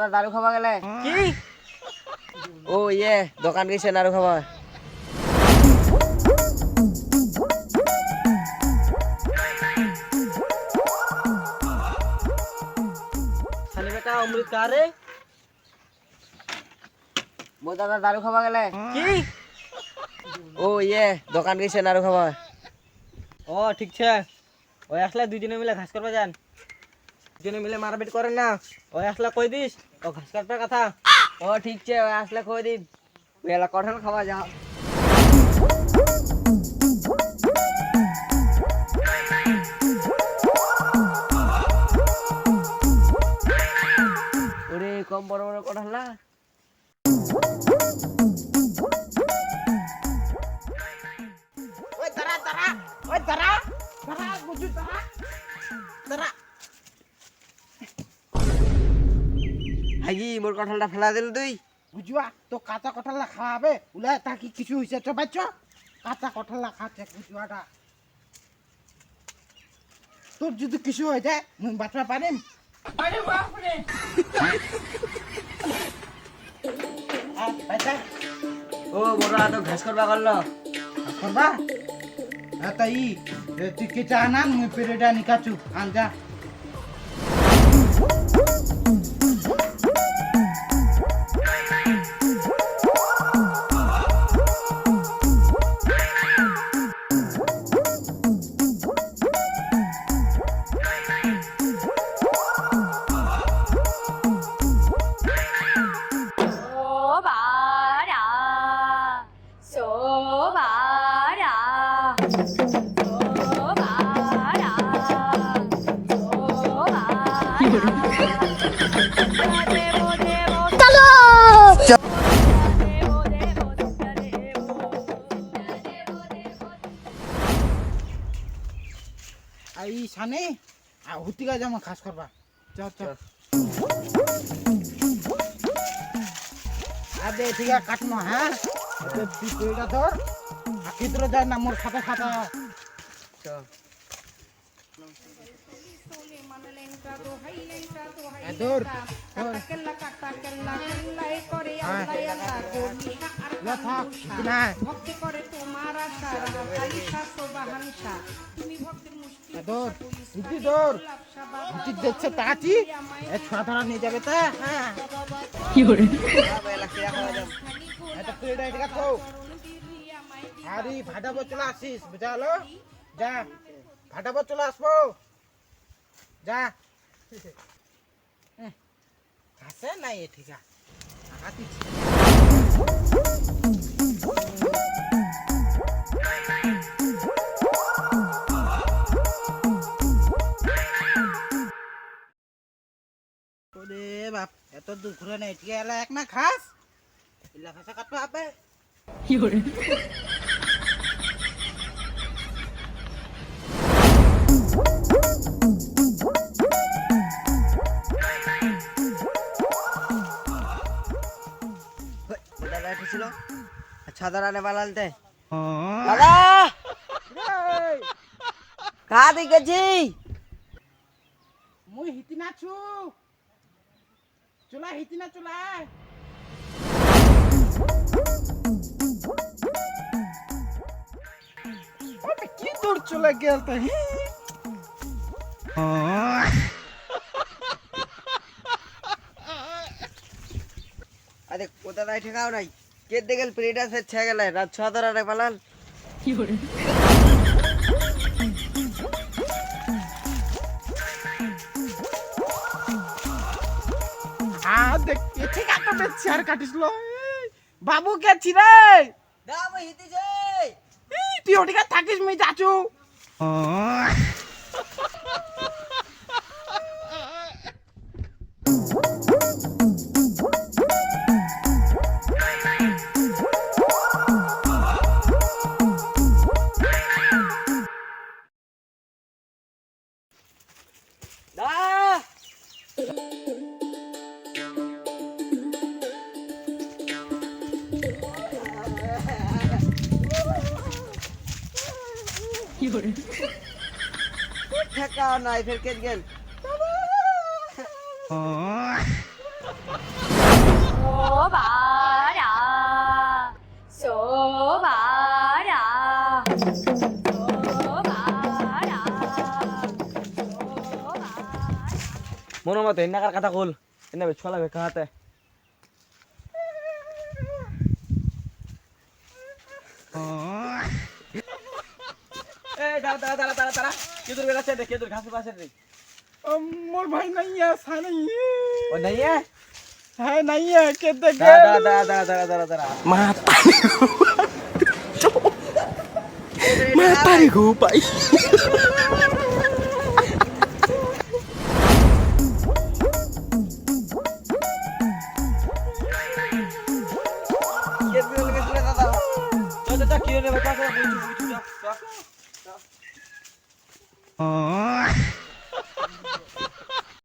দারু খাবা গেলে কি ও ইয়ে দোকান গেছে দারু খাবা সানি বেটা অমৃত কারে মো দাদা দারু খাবা গেলে কি ও ইয়ে দোকান গেছে দারু খাবা ও ঠিক আছে ওই আসলে দুজনে মিলে ঘাস করবা যান দুজনে মিলে মারপিট করেন না ওই আসলে কই দিস ও ঘাস কাটবার কথা ও ঠিক আছে ওই আসলে কই দিন বেলা কঠাল খাবা যাও ওরে কম বড় বড় কঠাল না ওই তারা তারা ওই তারা তারা বুঝু তারা তারা হাগি মোর কঠালটা ফেলা দিল তুই বুঝুয়া তো কাঁচা কঠালা খাওয়াবে উলাই তা কি কিছু হইছে তো বাচ্চ কাঁচা কঠালা খাচ্ছে বুঝুয়াটা তোর যদি কিছু হয়ে যায় মুই বাঁচবা পারিম আরে বাপ রে ও বড় তো ঘাস করবা করলো করবা তাই তুই কে চা না মুই পেরেডা নিকাচু আন যা आई साने हुती का जामा खास करबा चल चल আদে ঠিক আছে কাটনো হ্যাঁ আদে পিছুইটা ধর আকিদ্র যায় না মোর খাতা খাতা চল ধর ভক্তি করে তোমার আশা কালিশা সোবাহানিশা তুমি ভক্তির মুশকিল ধর উঠি ধর উঠি দেখছে তাকাচ্ছি এ ছোড়া ধরা নিয়ে যাবে তা হ্যাঁ কি করে এটা পেড়া এটা তো আরে ভাটাবো চলে আসিস বুঝালো যা ভাটাবো চলে আসবো যা আছে না এ ঠিক আছে ওরে বাপ এত দূর ঘুরে নাই ঠিক এলা এক না খাস ইলা খাসা কাটবে আবে কি করে দাদা ছিল ছাদা রানে বালালতে হ্যাঁ দাদা কা দেখেছি মুই হিতি নাচু চলা হিতি না চলা ওটা কি তোর চলে গেল তো আরে কোথায় ঠেকাও নাই কে দেখেল প্লেটা সে ছে গেলে রাত ছাদা রানে বালাল কি করে দেখ ঠিক আছে চেয়ার কাটিসলো বাবু গেছি রে দাম হিতিছে তুই ওদিকে থাকিস মুই যাচু কি করে ঠেকা নাই ফের কেট গেল মতো এনাকার কথা কল এনে ছলা বেকা হাতে এই দাঁড়া দাঁড়া দাঁড়া দাঁড়া কেদুর বেড়াচ্ছে রে কেদুর ঘাসে পাশে রে मोर भाई नहीं है सा नहीं ও नहीं है है नहीं है के देख দাঁড়া मातारी घू पाई কেদুর গেছিল দাদা চল কি রে বেটা বুঝু যা Oh